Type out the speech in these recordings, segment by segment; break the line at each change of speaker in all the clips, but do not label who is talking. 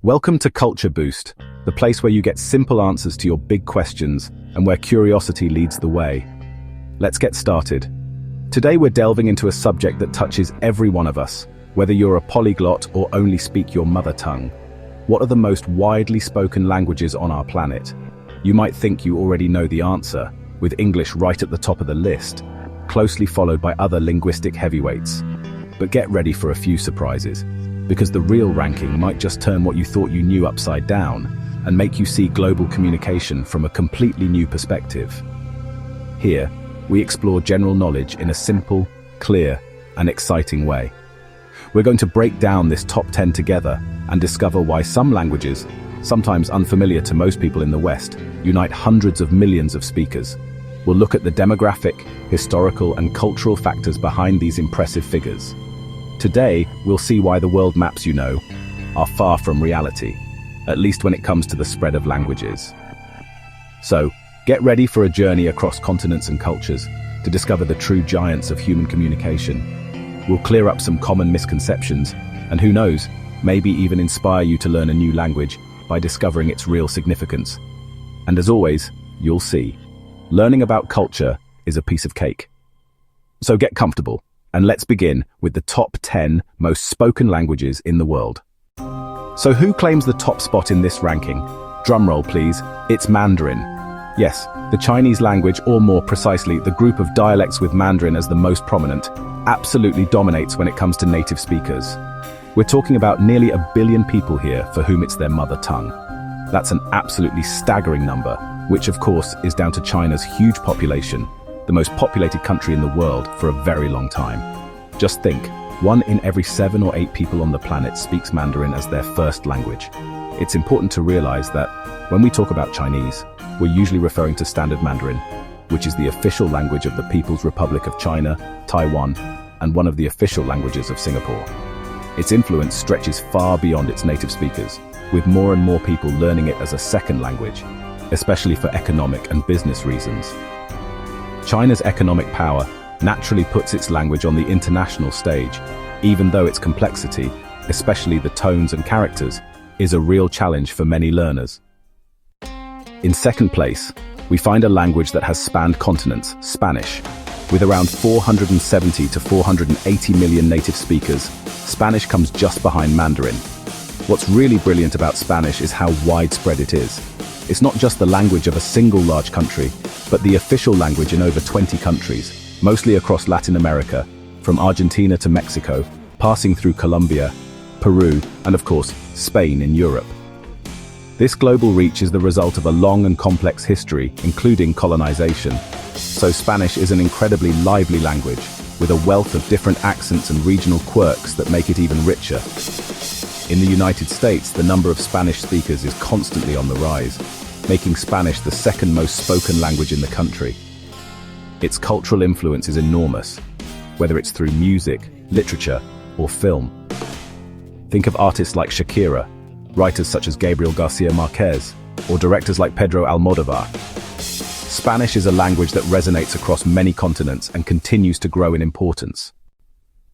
Welcome to Culture Boost, the place where you get simple answers to your big questions and where curiosity leads the way. Let's get started. Today we're delving into a subject that touches every one of us, whether you're a polyglot or only speak your mother tongue. What are the most widely spoken languages on our planet? You might think you already know the answer, with English right at the top of the list, closely followed by other linguistic heavyweights. But get ready for a few surprises, because the real ranking might just turn what you thought you knew upside down and make you see global communication from a completely new perspective. Here, we explore general knowledge in a simple, clear, and exciting way. We're going to break down this top 10 together and discover why some languages, sometimes unfamiliar to most people in the West, unite hundreds of millions of speakers. We'll look at the demographic, historical, and cultural factors behind these impressive figures. Today, we'll see why the world maps you know are far from reality, at least when it comes to the spread of languages. So, get ready for a journey across continents and cultures to discover the true giants of human communication. We'll clear up some common misconceptions, and who knows, maybe even inspire you to learn a new language by discovering its real significance. And as always, you'll see, learning about culture is a piece of cake. So get comfortable, and let's begin with the top 10 most spoken languages in the world. So who claims the top spot in this ranking? Drumroll please, it's Mandarin. Yes, the Chinese language, or more precisely, the group of dialects with Mandarin as the most prominent, absolutely dominates when it comes to native speakers. We're talking about nearly 1 billion people here for whom it's their mother tongue. That's an absolutely staggering number, which of course is down to China's huge population, the most populated country in the world for a very long time. Just think, 1 in every 7 or 8 people on the planet speaks Mandarin as their first language. It's important to realize that when we talk about Chinese, we're usually referring to Standard Mandarin, which is the official language of the People's Republic of China, Taiwan, and one of the official languages of Singapore. Its influence stretches far beyond its native speakers, with more and more people learning it as a second language, especially for economic and business reasons. China's economic power naturally puts its language on the international stage, even though its complexity, especially the tones and characters, is a real challenge for many learners. In second place, we find a language that has spanned continents, Spanish. With around 470 to 480 million native speakers, Spanish comes just behind Mandarin. What's really brilliant about Spanish is how widespread it is. It's not just the language of a single large country, but the official language in over 20 countries, mostly across Latin America, from Argentina to Mexico, passing through Colombia, Peru, and of course, Spain in Europe. This global reach is the result of a long and complex history, including colonization. So Spanish is an incredibly lively language, with a wealth of different accents and regional quirks that make it even richer. In the United States, the number of Spanish speakers is constantly on the rise, making Spanish the second most spoken language in the country. Its cultural influence is enormous, whether it's through music, literature, or film. Think of artists like Shakira, writers such as Gabriel Garcia Marquez, or directors like Pedro Almodovar. Spanish is a language that resonates across many continents and continues to grow in importance.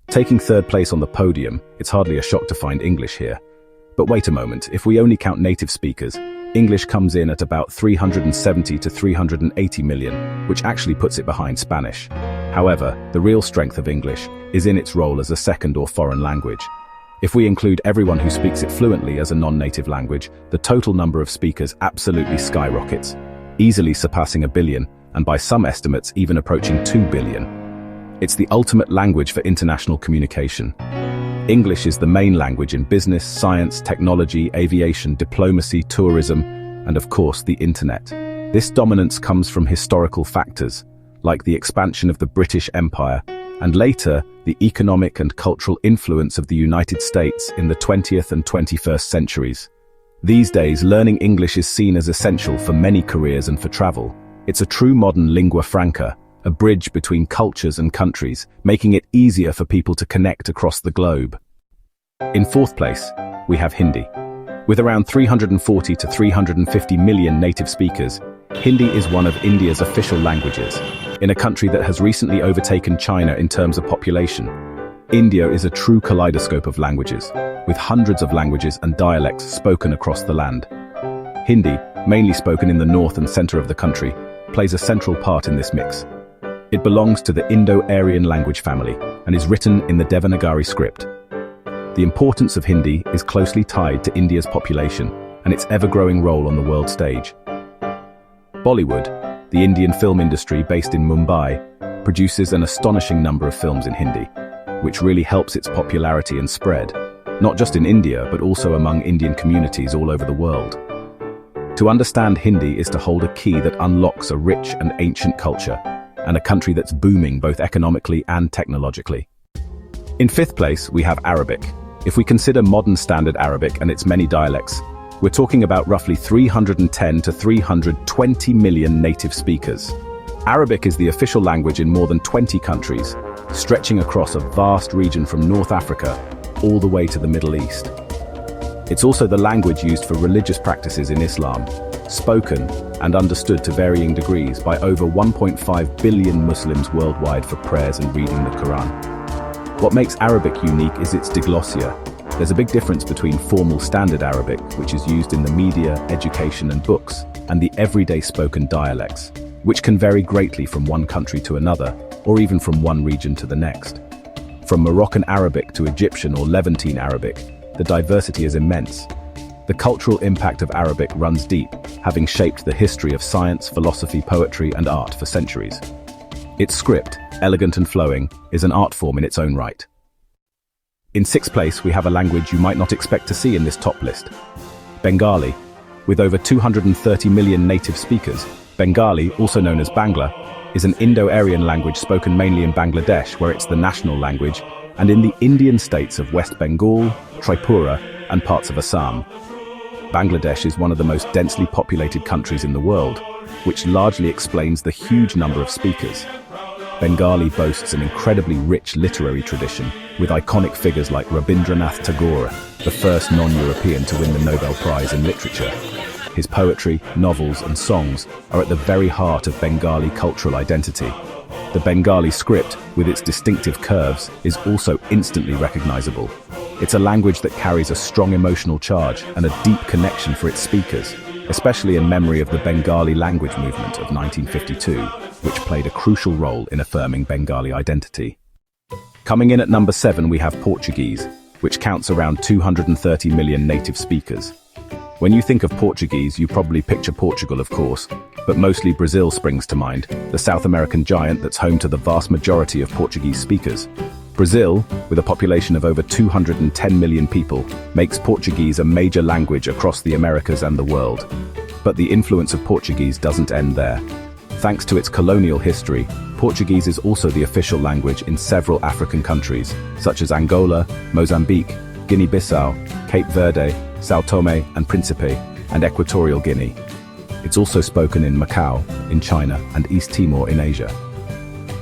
Taking third place on the podium, it's hardly a shock to find English here. But wait a moment, if we only count native speakers, English comes in at about 370 to 380 million, which actually puts it behind Spanish. However, the real strength of English is in its role as a second or foreign language. If we include everyone who speaks it fluently as a non-native language, the total number of speakers absolutely skyrockets, easily surpassing 1 billion, and by some estimates even approaching 2 billion. It's the ultimate language for international communication. English is the main language in business, science, technology, aviation, diplomacy, tourism, and of course the internet. This dominance comes from historical factors, like the expansion of the British Empire, and later, the economic and cultural influence of the United States in the 20th and 21st centuries. These days, learning English is seen as essential for many careers and for travel. It's a true modern lingua franca, a bridge between cultures and countries, making it easier for people to connect across the globe. In fourth place, we have Hindi. With around 340 to 350 million native speakers, Hindi is one of India's official languages, in a country that has recently overtaken China in terms of population. India is a true kaleidoscope of languages, with hundreds of languages and dialects spoken across the land. Hindi, mainly spoken in the north and center of the country, plays a central part in this mix. It belongs to the Indo-Aryan language family and is written in the Devanagari script. The importance of Hindi is closely tied to India's population and its ever-growing role on the world stage. Bollywood, the Indian film industry based in Mumbai, produces an astonishing number of films in Hindi, which really helps its popularity and spread, not just in India but also among Indian communities all over the world. To understand Hindi is to hold a key that unlocks a rich and ancient culture, and a country that's booming both economically and technologically. In fifth place, we have Arabic. If we consider modern Standard Arabic and its many dialects, we're talking about roughly 310 to 320 million native speakers. Arabic is the official language in more than 20 countries, stretching across a vast region from North Africa all the way to the Middle East. It's also the language used for religious practices in Islam, spoken and understood to varying degrees by over 1.5 billion Muslims worldwide for prayers and reading the Quran. What makes Arabic unique is its diglossia. There's a big difference between formal Standard Arabic, which is used in the media, education and books, and the everyday spoken dialects, which can vary greatly from one country to another, or even from one region to the next. From Moroccan Arabic to Egyptian or Levantine Arabic, the diversity is immense. The cultural impact of Arabic runs deep, having shaped the history of science, philosophy, poetry, and art for centuries. Its script, elegant and flowing, is an art form in its own right. In sixth place, we have a language you might not expect to see in this top list. Bengali. With over 230 million native speakers, Bengali, also known as Bangla, is an Indo-Aryan language spoken mainly in Bangladesh, where it's the national language, and in the Indian states of West Bengal, Tripura, and parts of Assam. Bangladesh is one of the most densely populated countries in the world, which largely explains the huge number of speakers. Bengali boasts an incredibly rich literary tradition, with iconic figures like Rabindranath Tagore, the first non-European to win the Nobel Prize in Literature. His poetry, novels, and songs are at the very heart of Bengali cultural identity. The Bengali script, with its distinctive curves, is also instantly recognizable. It's a language that carries a strong emotional charge and a deep connection for its speakers, especially in memory of the Bengali language movement of 1952, which played a crucial role in affirming Bengali identity. Coming in at number 7, we have Portuguese, which counts around 230 million native speakers. When you think of Portuguese, you probably picture Portugal, of course, but mostly Brazil springs to mind, the South American giant that's home to the vast majority of Portuguese speakers. Brazil, with a population of over 210 million people, makes Portuguese a major language across the Americas and the world. But the influence of Portuguese doesn't end there. Thanks to its colonial history, Portuguese is also the official language in several African countries, such as Angola, Mozambique, Guinea-Bissau, Cape Verde, São Tomé and Príncipe, and Equatorial Guinea. It's also spoken in Macau, in China, and East Timor in Asia.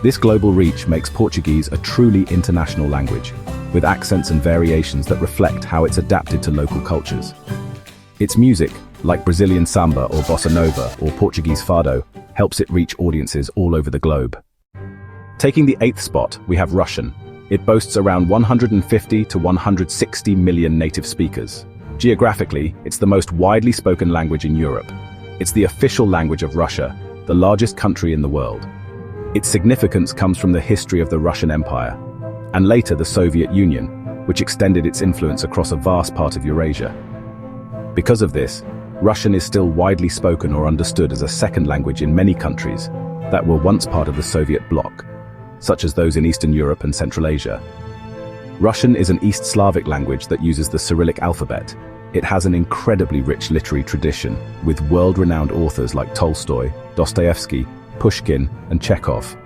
This global reach makes Portuguese a truly international language, with accents and variations that reflect how it's adapted to local cultures. Its music, like Brazilian samba or bossa nova or Portuguese fado, helps it reach audiences all over the globe. Taking the 8th spot, we have Russian. It boasts around 150 to 160 million native speakers. Geographically, it's the most widely spoken language in Europe. It's the official language of Russia, the largest country in the world. Its significance comes from the history of the Russian Empire, and later the Soviet Union, which extended its influence across a vast part of Eurasia. Because of this, Russian is still widely spoken or understood as a second language in many countries that were once part of the Soviet bloc, such as those in Eastern Europe and Central Asia. Russian is an East Slavic language that uses the Cyrillic alphabet. It has an incredibly rich literary tradition, with world-renowned authors like Tolstoy, Dostoevsky, Pushkin, and Chekhov.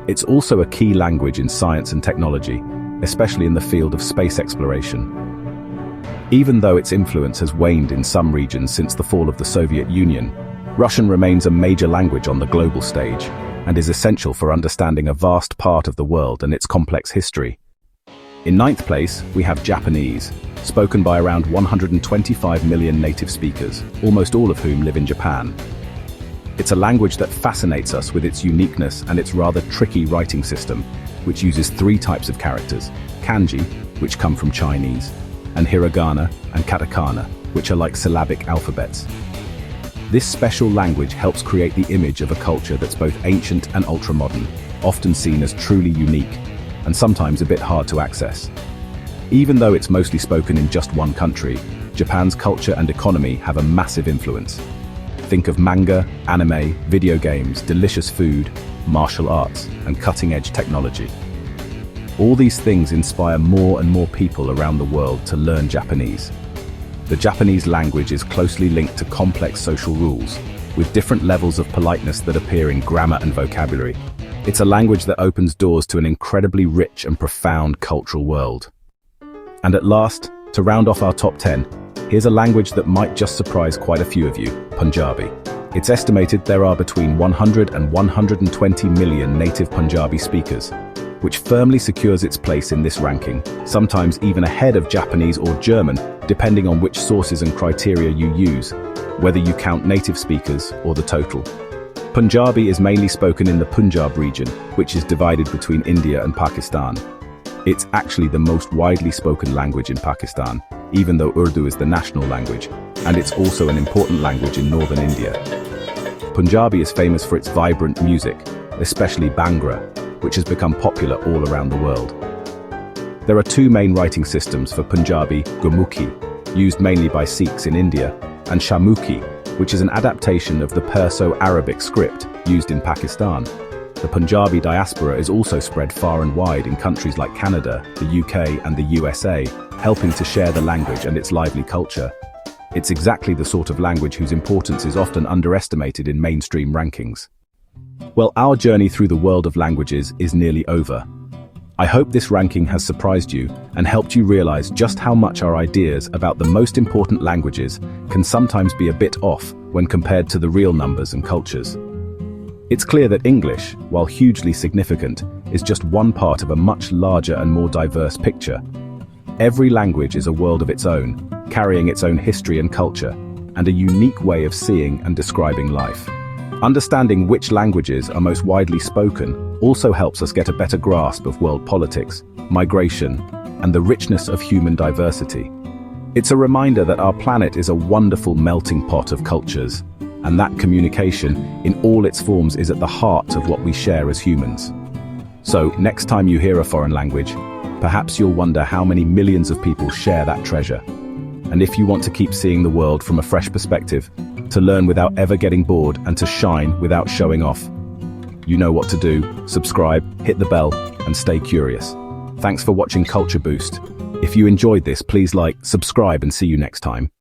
It's also a key language in science and technology, especially in the field of space exploration. Even though its influence has waned in some regions since the fall of the Soviet Union, Russian remains a major language on the global stage and is essential for understanding a vast part of the world and its complex history. In 9th place, we have Japanese, spoken by around 125 million native speakers, almost all of whom live in Japan. It's a language that fascinates us with its uniqueness and its rather tricky writing system. which uses 3 types of characters: kanji, which come from Chinese, and hiragana and katakana, which are like syllabic alphabets. This special language helps create the image of a culture that's both ancient and ultra-modern, often seen as truly unique, and sometimes a bit hard to access. Even though it's mostly spoken in just one country, Japan's culture and economy have a massive influence. Think of manga, anime, video games, delicious food, martial arts, and cutting-edge technology. All these things inspire more and more people around the world to learn Japanese. The Japanese language is closely linked to complex social rules, with different levels of politeness that appear in grammar and vocabulary. It's a language that opens doors to an incredibly rich and profound cultural world. And at last, to round off our top 10, here's a language that might just surprise quite a few of you: Punjabi. It's estimated there are between 100 and 120 million native Punjabi speakers, which firmly secures its place in this ranking, sometimes even ahead of Japanese or German, depending on which sources and criteria you use, whether you count native speakers or the total. Punjabi is mainly spoken in the Punjab region, which is divided between India and Pakistan. It's actually the most widely spoken language in Pakistan, even though Urdu is the national language, and it's also an important language in northern India. Punjabi is famous for its vibrant music, especially Bhangra, which has become popular all around the world. There are 2 main writing systems for Punjabi: Gurmukhi, used mainly by Sikhs in India, and Shamukhi, which is an adaptation of the Perso-Arabic script used in Pakistan. The Punjabi diaspora is also spread far and wide in countries like Canada, the UK, and the USA, helping to share the language and its lively culture. It's exactly the sort of language whose importance is often underestimated in mainstream rankings. Well, our journey through the world of languages is nearly over. I hope this ranking has surprised you and helped you realize just how much our ideas about the most important languages can sometimes be a bit off when compared to the real numbers and cultures. It's clear that English, while hugely significant, is just one part of a much larger and more diverse picture. Every language is a world of its own, carrying its own history and culture, and a unique way of seeing and describing life. Understanding which languages are most widely spoken also helps us get a better grasp of world politics, migration, and the richness of human diversity. It's a reminder that our planet is a wonderful melting pot of cultures, and that communication, in all its forms, is at the heart of what we share as humans. So, next time you hear a foreign language, perhaps you'll wonder how many millions of people share that treasure. And if you want to keep seeing the world from a fresh perspective, to learn without ever getting bored, and to shine without showing off, you know what to do. Subscribe, hit the bell, and stay curious. Thanks for watching Culture Boost. If you enjoyed this, please like, subscribe, and see you next time.